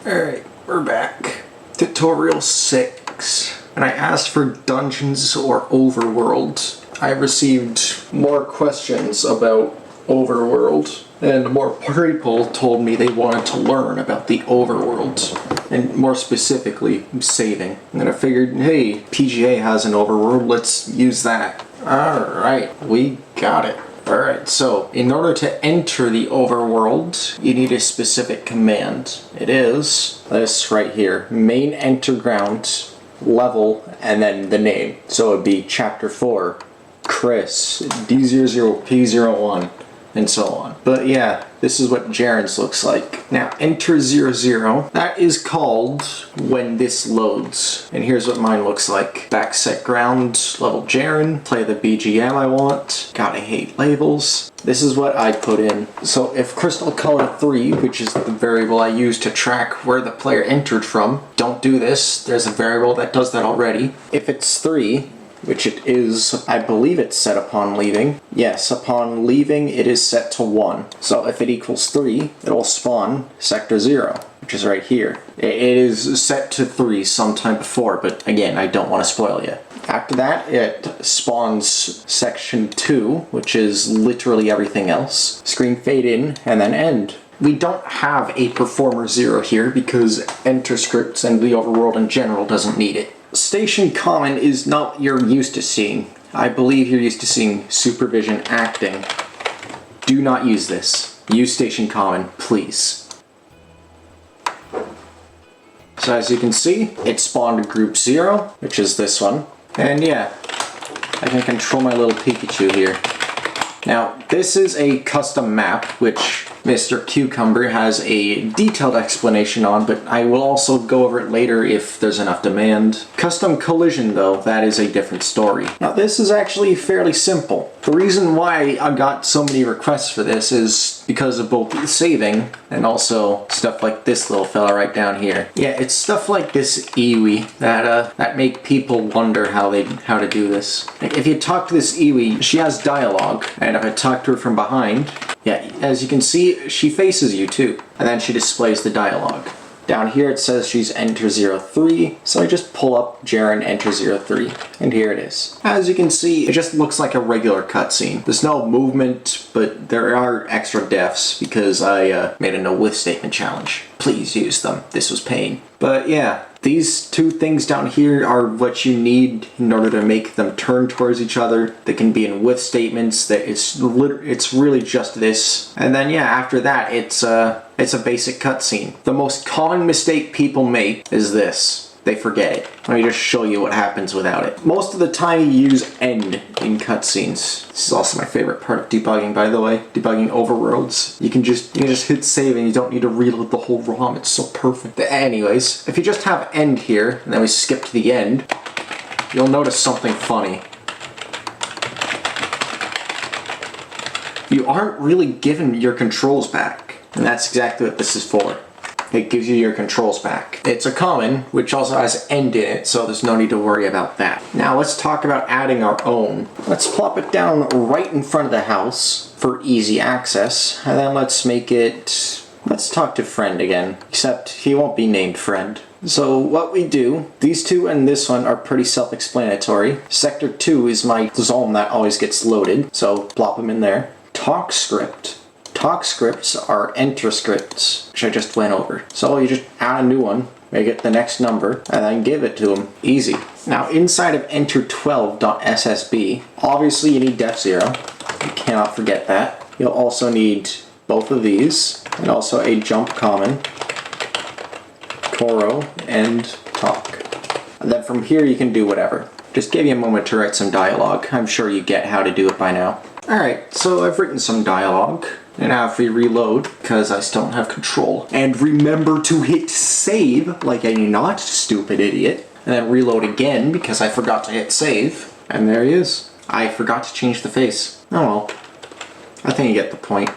Alright, we're back. Tutorial 6. And I asked for dungeons or overworld. I received more questions about overworld, and more people told me they wanted to learn about the overworld, and more specifically, saving. And then I figured, hey, PGA has an overworld, let's use that. Alright, we got it. Alright, so in order to enter the overworld, you need a specific command. It is this right here, main enter ground, level, and then the name. So it would be chapter 4, Chris, D00P01, and so on. But yeah, this is what Jaren's looks like. Now, enter 00, that is called when this loads. And here's what mine looks like. Back set ground, level Jaren, play the BGM I want. God, I hate labels. This is what I put in. So if crystal color 3, which is the variable I use to track where the player entered from, don't do this. There's a variable that does that already. If it's 3, which it is, I believe it's set upon leaving. Yes, upon leaving it is set to 1. So if it equals 3, it'll spawn sector 0, which is right here. It is set to 3 sometime before, but again, I don't want to spoil you. After that, it spawns section 2, which is literally everything else. Screen fade in, and then end. We don't have a performer 0 here because enter scripts and the overworld in general doesn't need it. Station common is not what you're used to seeing. I believe you're used to seeing supervision acting. Do not use this. Use station common, please. So as you can see, it spawned group 0, which is this one. And yeah, I can control my little Pikachu here. Now, this is a custom map, which Mr. Cucumber has a detailed explanation on, but I will also go over it later if there's enough demand. Custom collision, though, that is a different story. Now, this is actually fairly simple. The reason why I got so many requests for this is because of both saving and also stuff like this little fella right down here. Yeah, it's stuff like this Iwi that make people wonder how to do this. Like, if you talk to this Iwi, she has dialogue, and if I talk to her from behind, yeah, as you can see, she faces you too, and then she displays the dialogue. Down here it says she's enter 03, so I just pull up Jaren enter 03, and here it is. As you can see, it just looks like a regular cutscene. There's no movement, but there are extra deaths because I made a no with statement challenge. Please use them. This was pain. But yeah, these two things down here are what you need in order to make them turn towards each other. They can be in with statements. That it's really just this. And then yeah, after that, it's a basic cutscene. The most common mistake people make is this. They forget it. Let me just show you what happens without it. Most of the time you use end in cutscenes. This is also my favorite part of debugging, by the way. Debugging overworlds. You can just hit save and you don't need to reload the whole ROM. It's so perfect. But anyways, if you just have end here, and then we skip to the end, you'll notice something funny. You aren't really given your controls back. And that's exactly what this is for. It gives you your controls back. It's a common, which also has end in it, so there's no need to worry about that. Now let's talk about adding our own. Let's plop it down right in front of the house for easy access, and then let's make it... Let's talk to friend again, except he won't be named friend. So what we do, these two and this one are pretty self-explanatory. Sector 2 is my zone that always gets loaded, so plop them in there. Talk script. Talk scripts are enter scripts, which I just went over. So you just add a new one, make it the next number, and then give it to them. Easy. Now inside of enter12.ssb, obviously you need def0. You cannot forget that. You'll also need both of these, and also a jump common, Koro, and talk. And then from here you can do whatever. Just give you a moment to write some dialogue. I'm sure you get how to do it by now. Alright, so I've written some dialogue. And now if we reload, because I still don't have control, and remember to hit save, like a not stupid idiot, and then reload again because I forgot to hit save, and there he is. I forgot to change the face. Oh well. I think you get the point.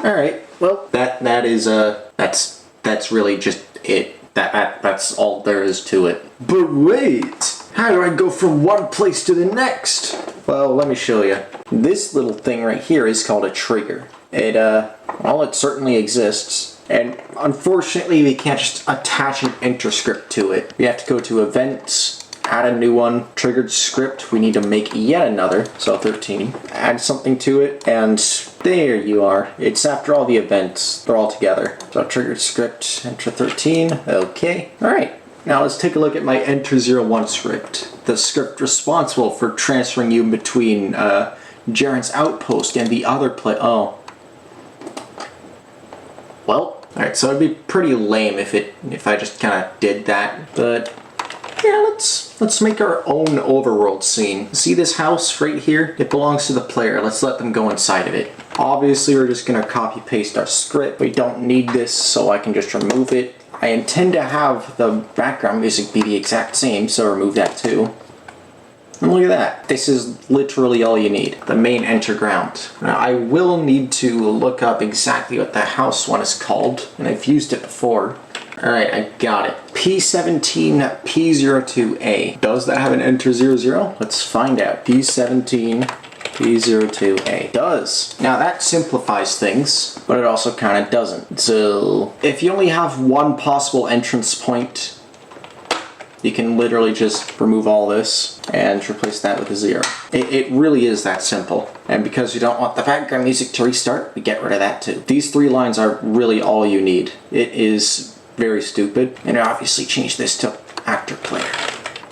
Alright, well, that's really just it. That's all there is to it. But wait! How do I go from one place to the next? Well, let me show you. This little thing right here is called a trigger. Well, it certainly exists. And unfortunately, we can't just attach an enter script to it. We have to go to events, add a new one, triggered script. We need to make yet another, so 13. Add something to it, and there you are. It's after all the events. They're all together. So triggered script, enter 13. Okay. All right. Now let's take a look at my enter 01 script. The script responsible for transferring you between Jaren's outpost and the other oh. Well, alright, so it'd be pretty lame if I just kind of did that, but yeah, let's make our own overworld scene. See this house right here? It belongs to the player. Let's let them go inside of it. Obviously, we're just gonna copy paste our script. We don't need this, so I can just remove it. I intend to have the background music be the exact same, so remove that too. And look at that. This is literally all you need. The main enter ground. Now, I will need to look up exactly what the house one is called, and I've used it before. Alright, I got it. P17P02A. Does that have an enter 00? Let's find out. P17P02A. Does. Now that simplifies things, but it also kind of doesn't. So, if you only have one possible entrance point, you can literally just remove all this and replace that with a 0. It really is that simple. And because you don't want the background music to restart, we get rid of that too. These 3 lines are really all you need. It is very stupid. And obviously change this to actor player.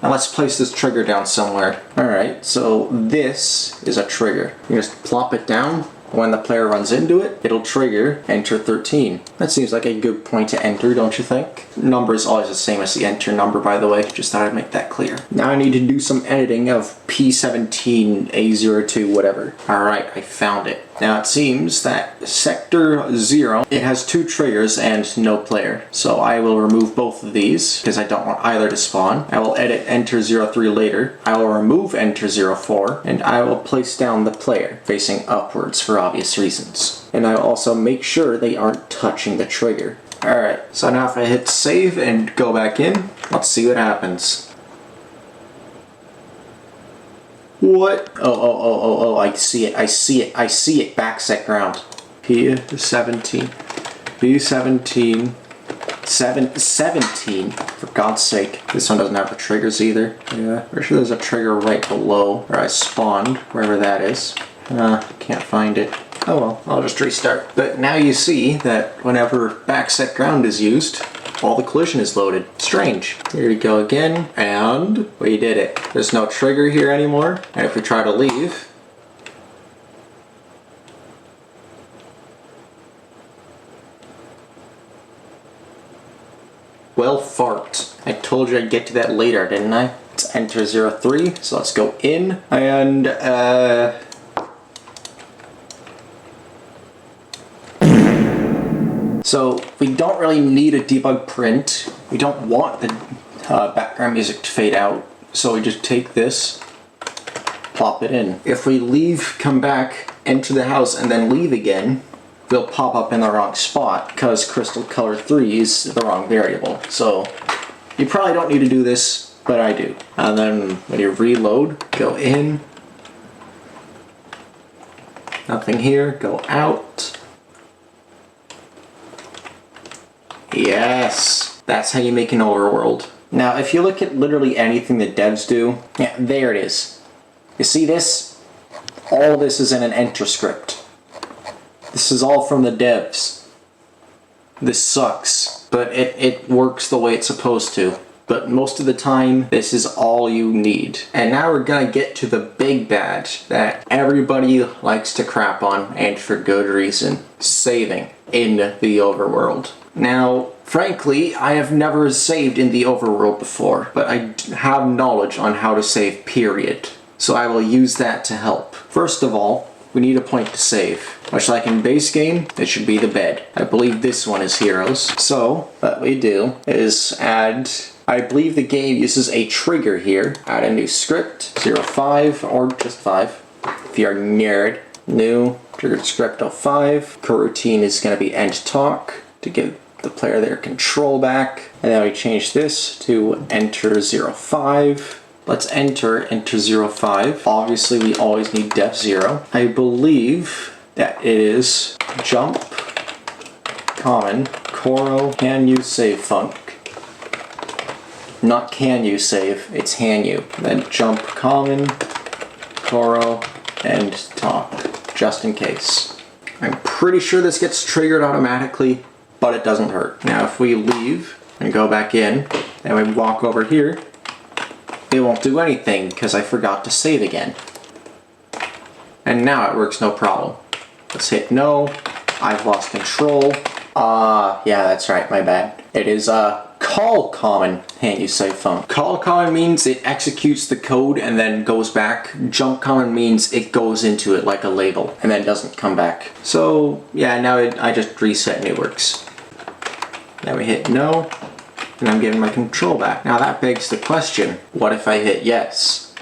Now let's place this trigger down somewhere. Alright, so this is a trigger. You just plop it down. When the player runs into it, it'll trigger enter 13. That seems like a good point to enter, don't you think? Number is always the same as the enter number, by the way. Just thought I'd make that clear. Now I need to do some editing of P17A02 whatever. Alright, I found it. Now it seems that sector 0, it has 2 triggers and no player. So I will remove both of these because I don't want either to spawn. I will edit enter 03 later. I will remove enter 04 and I will place down the player facing upwards for obvious reasons. And I will also make sure they aren't touching the trigger. Alright, so now if I hit save and go back in, let's see what happens. What? Oh, I see it, backset ground. P17, 17, for God's sake. This one doesn't have the triggers either. Yeah, pretty sure there's a trigger right below where I spawned, wherever that is. Can't find it. Oh well, I'll just restart. But now you see that whenever backset ground is used, all the collision is loaded. Strange. Here we go again, and we did it. There's no trigger here anymore, and if we try to leave, well, fart. I told you I'd get to that later, didn't I? Let's enter 03, so let's go in, and so we don't really need a debug print. We don't want the background music to fade out. So we just take this, plop it in. If we leave, come back, enter the house, and then leave again, we'll pop up in the wrong spot because crystal color 3 is the wrong variable. So you probably don't need to do this, but I do. And then when you reload, go in. Nothing here, go out. Yes, that's how you make an overworld. Now, if you look at literally anything the devs do, yeah, there it is. You see this? All this is in an enter script. This is all from the devs. This sucks, but it works the way it's supposed to. But most of the time, this is all you need. And now we're gonna get to the big bad that everybody likes to crap on, and for good reason. Saving in the overworld. Now, frankly, I have never saved in the overworld before, but I have knowledge on how to save, period. So I will use that to help. First of all, we need a point to save. Much like in base game, it should be the bed. I believe this one is heroes. So, what we do is add, I believe the game uses a trigger here. Add a new script, 05 or just 5. If you're a nerd, new, triggered script 05. Coroutine is going to be end talk to give the player their control back. And then we change this to enter 05. Let's enter 05. Obviously we always need def 0. I believe that it is jump common, Coro, can you save funk? Not can you save, it's can you. Then jump common, Coro, and top, just in case. I'm pretty sure this gets triggered automatically, but it doesn't hurt. Now if we leave and go back in, and we walk over here, it won't do anything because I forgot to save again. And now it works no problem. Let's hit no. I've lost control. Yeah, that's right, my bad. It is call common, can you save funk? Call common means it executes the code and then goes back. Jump common means it goes into it like a label and then doesn't come back. So yeah, now I just reset and it works. Now we hit no, and I'm getting my control back. Now that begs the question, what if I hit yes?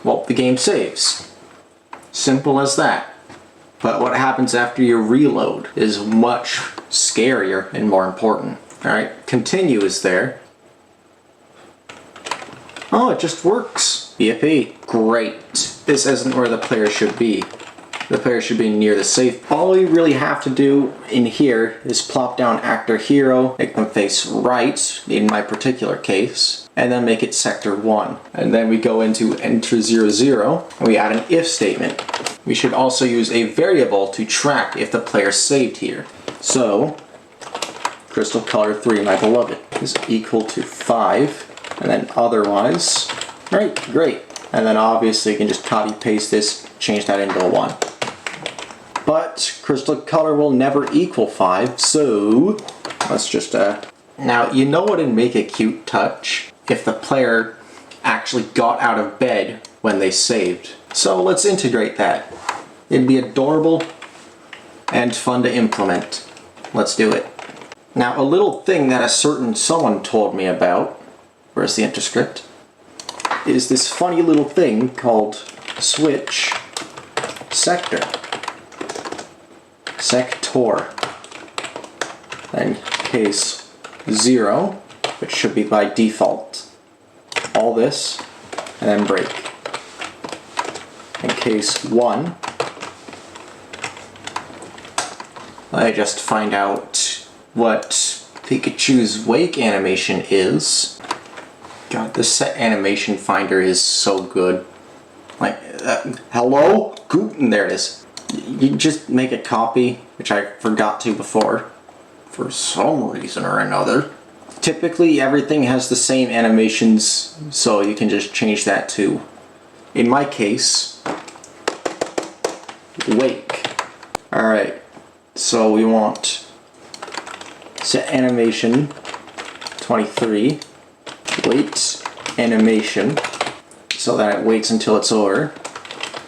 Well, the game saves. Simple as that. But what happens after you reload is much scarier and more important. Alright, continue is there. Oh, it just works. BFP. Great. This isn't where the player should be. The player should be near the safe. All you really have to do in here is plop down actor hero, make them face right, in my particular case, and then make it sector 1. And then we go into enter 00, and we add an if statement. We should also use a variable to track if the player saved here. So, crystal color 3, my beloved, is equal to 5, and then otherwise, right, great. And then obviously you can just copy paste this, change that into a 1. But crystal color will never equal 5, so let's just now you know what would make a cute touch? If the player actually got out of bed when they saved. So let's integrate that. It'd be adorable and fun to implement. Let's do it. Now a little thing that a certain someone told me about, where's the interscript, is this funny little thing called switch sector. Sector. Then case 0, which should be by default. All this, and then break. In case 1, I just find out what Pikachu's wake animation is. God, the set animation finder is so good. Like, hello? There it is. You just make a copy, which I forgot to before, for some reason or another. Typically everything has the same animations, so you can just change that to, in my case, wake. Alright, so we want set animation 23, wait animation, so that it waits until it's over.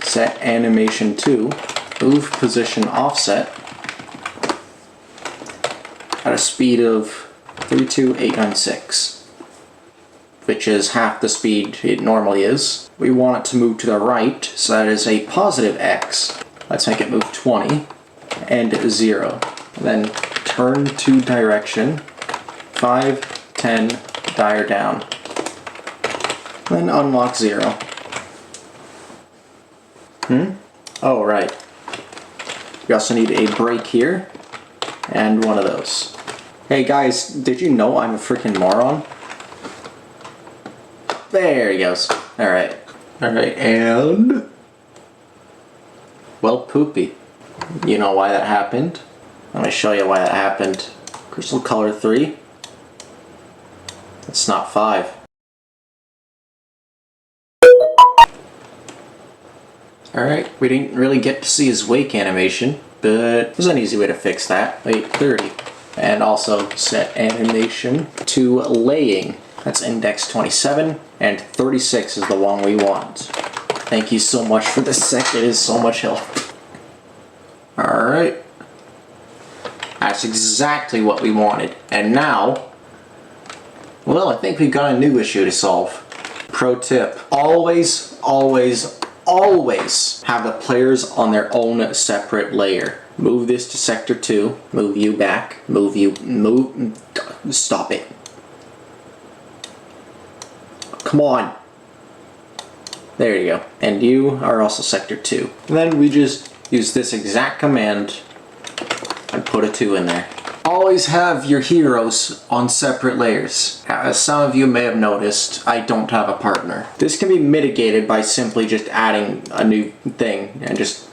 Set animation 2, move position offset at a speed of 32896, which is half the speed it normally is. We want it to move to the right, so that is a positive X. Let's make it move 20 and 0. Then turn to direction 5, 10, dire down. Then unlock 0. Oh, right. We also need a brake here, and one of those. Hey guys, did you know I'm a freaking moron? There he goes. Alright. Alright, and... well, poopy. You know why that happened? Let me show you why that happened. Crystal color 3. It's not 5. Alright, we didn't really get to see his wake animation, but there's an easy way to fix that. Wait, 30. And also set animation to laying. That's index 27, and 36 is the one we want. Thank you so much for this sec, it is so much help. Alright. That's exactly what we wanted. And now, well, I think we've got a new issue to solve. Pro tip, always, always, always have the players on their own separate layer. Move this to sector 2, move you back, stop it. Come on. There you go. And you are also sector 2. And then we just use this exact command I'd put a 2 in there. Always have your heroes on separate layers. As some of you may have noticed, I don't have a partner. This can be mitigated by simply just adding a new thing and just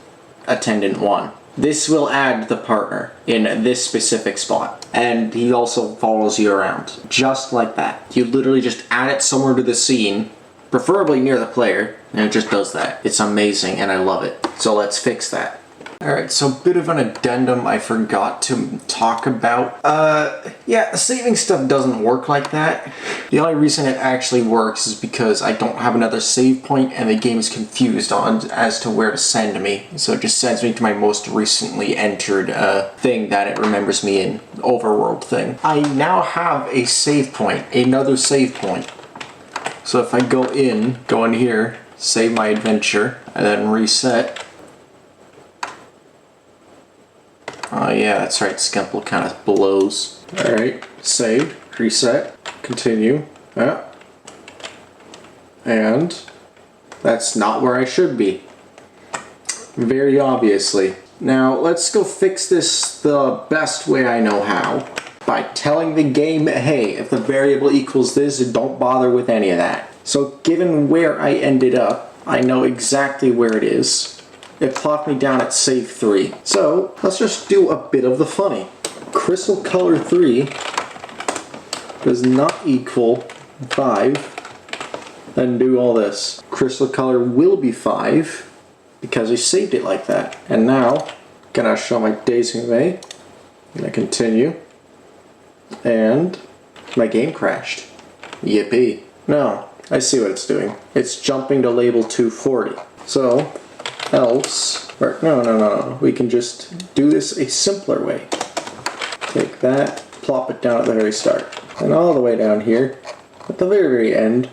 attendant 1. This will add the partner in this specific spot, and he also follows you around. Just like that. You literally just add it somewhere to the scene, preferably near the player, and it just does that. It's amazing and I love it. So let's fix that. Alright, so a bit of an addendum I forgot to talk about. Yeah, saving stuff doesn't work like that. The only reason it actually works is because I don't have another save point and the game is confused as to where to send me. So it just sends me to my most recently entered thing that it remembers me in, Overworld thing. I now have a save point, another save point. So if I go in here, save my adventure, and then reset. Oh yeah, that's right, SkyTemple kind of blows. Alright, save, reset, continue, yeah. And that's not where I should be. Very obviously. Now let's go fix this the best way I know how. By telling the game, hey, if the variable equals this, don't bother with any of that. So given where I ended up, I know exactly where it is. It plopped me down at save 3. So let's just do a bit of the funny. Crystal color 3 does not equal 5. Then do all this. Crystal color will be 5 because I saved it like that. And now, gonna show my Daisy May. Gonna continue. And my game crashed. Yippee. No, I see what it's doing. It's jumping to label 240. So, else, or no, we can just do this a simpler way. Take that, plop it down at the very start. And all the way down here, at the very, very end,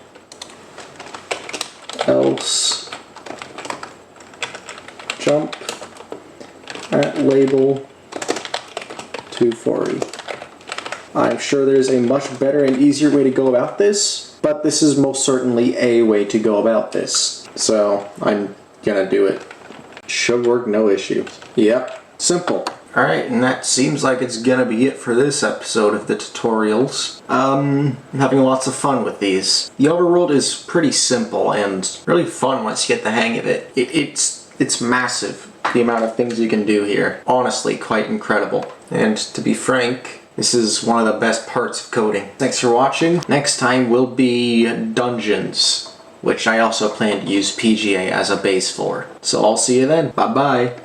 else, jump at label 240. I'm sure there's a much better and easier way to go about this, but this is most certainly a way to go about this. So I'm gonna do it. Should work, no issue. Yep, simple. Alright, and that seems like it's gonna be it for this episode of the tutorials. I'm having lots of fun with these. The Overworld is pretty simple and really fun once you get the hang of it. It's massive, the amount of things you can do here. Honestly, quite incredible. And to be frank, this is one of the best parts of coding. Thanks for watching. Next time will be dungeons, which I also plan to use PGA as a base for. So I'll see you then. Bye bye.